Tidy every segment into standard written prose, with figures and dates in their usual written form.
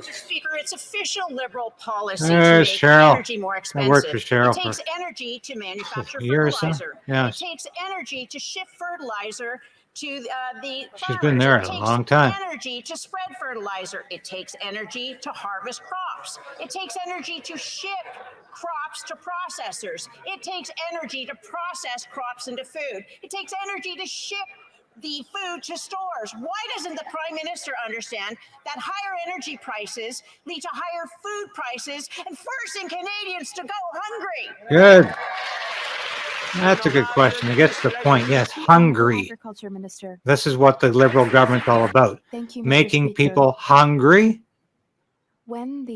Mr. Speaker, it's official Liberal policy There's to make Cheryl. energy more expensive. I worked for Cheryl It takes for energy to manufacture a year or so. fertilizer. Yes. It takes energy to ship fertilizer to the farmers. She's been there a long time. It takes energy to spread fertilizer. It takes energy to harvest crops. It takes energy to ship crops to processors. It takes energy to process crops into food. It takes energy to ship the food to stores. Why doesn't the Prime Minister understand that higher energy prices lead to higher food prices and forcing Canadians to go hungry? Good. That's a good question. It gets to the point. Yes, hungry. Agriculture Minister. This is what the Liberal government's all about. Thank you, Mr. Making Speaker. people hungry, With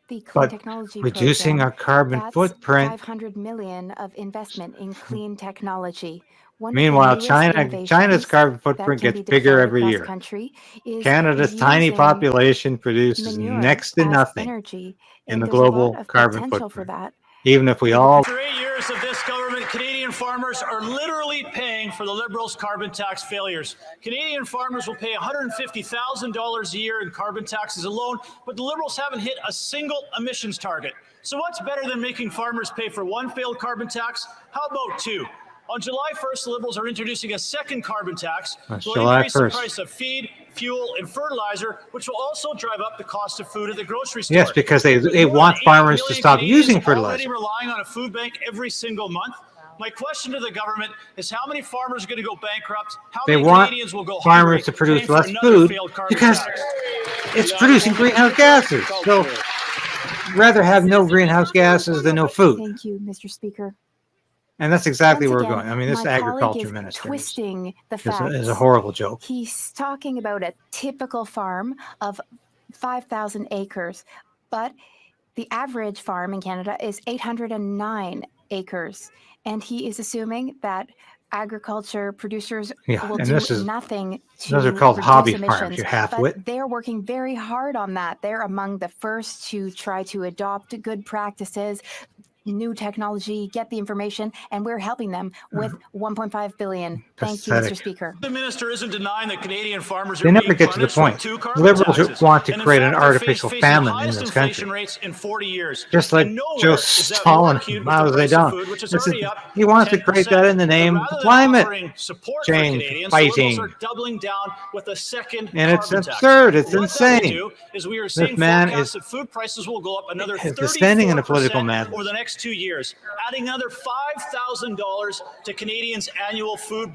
the clean but technology reducing program, our carbon that's footprint. 500 million of investment in clean technology. One Meanwhile, of the newest China's innovations carbon that footprint can gets be bigger deployed every across year. country is Canada's tiny using population produces manure next to as nothing energy, in and the there's a lot global of carbon potential for footprint. that. Even if we all... For 8 years of this government, Canadian farmers are literally paying for the Liberals' carbon tax failures. Canadian farmers will pay $150,000 a year in carbon taxes alone, but the Liberals haven't hit a single emissions target. So what's better than making farmers pay for one failed carbon tax? How about two? On July 1st, the Liberals are introducing a second carbon tax. That's Will July increase 1st. the price of feed, fuel, and fertilizer, which will also drive up the cost of food at the grocery store. Yes, because they With more want than 8 farmers to million stop Canadians using already fertilizer. relying on a food bank every single month. My question to the government is how many farmers are going to go bankrupt? How They many want Canadians will go farmers hungry to produce paying for less another food failed carbon because tax? it's producing greenhouse gases. So rather have no greenhouse gases than no food. Thank you, Mr. Speaker. And that's exactly Once where again, we're going. I mean, this my colleague agriculture is minister twisting the is facts. a horrible joke. He's talking about a typical farm of 5,000 acres, but the average farm in Canada is 809 acres, and he is assuming that agriculture producers will and do this is nothing to those are called reduce hobby emissions, farms. You half-wit. but they're working very hard on that. They're among the first to try to adopt good practices, new technology, get the information, and we're helping them with $1.5 billion. Thank you, Pathetic. Mr. Speaker. The minister isn't denying that Canadian farmers are They never being get to the punished point. with two carbon Liberals taxes. want to And in create fact, an they're artificial facing famine the in highest this inflation country. rates in 40 years. Just like And nowhere Joe is that Stalin more acute and with Mao the price of Zedong. food, which is This is- already up he wants to create that in the 10%. name But of rather than climate offering support change, for Canadians, fighting. the Liberals are doubling down with a second And it's carbon tax. absurd. It's What that insane. will do is we are seeing man forecasts is that food prices will go up another descending into political 34% madness. over the next 2 years, adding another $5,000 to Canadians' annual food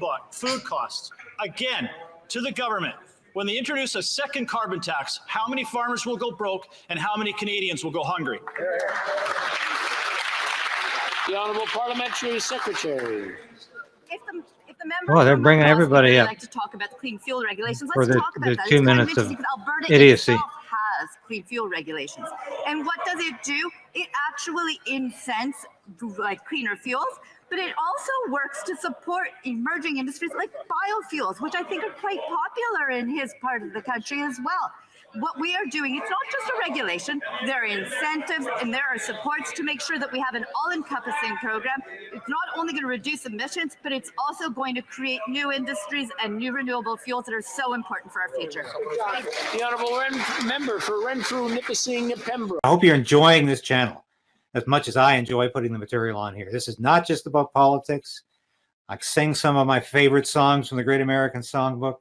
costs. Again, to the government, when they introduce a second carbon tax, how many farmers will go broke and how many Canadians will go hungry? The Honourable Parliamentary Secretary. If the member Well, they're from bringing across everybody would up like to talk about the clean fuel regulations, for let's the, talk about that. 2 It's kind minutes interesting of because Alberta idiocy. itself has clean fuel regulations. And what does it do? It actually incents like cleaner fuels, but it also works to support emerging industries like biofuels, which I think are quite popular in his part of the country as well. What we are doing, it's not just a regulation, there are incentives and there are supports to make sure that we have an all-encompassing program. It's not only going to reduce emissions, but it's also going to create new industries and new renewable fuels that are so important for our future. The Honourable Member for Renfrew, Nipissing, Pembroke. I hope you're enjoying this channel as much as I enjoy putting the material on here. This is not just about politics. I sing some of my favorite songs from the Great American Songbook.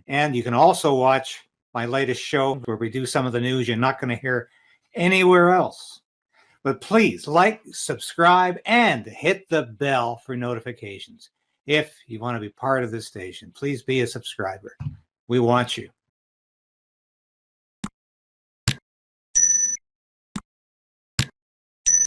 And you can also watch my latest show where we do some of the news you're not going to hear anywhere else. But please like, subscribe, and hit the bell for notifications. If you want to be part of this station, please be a subscriber. We want you.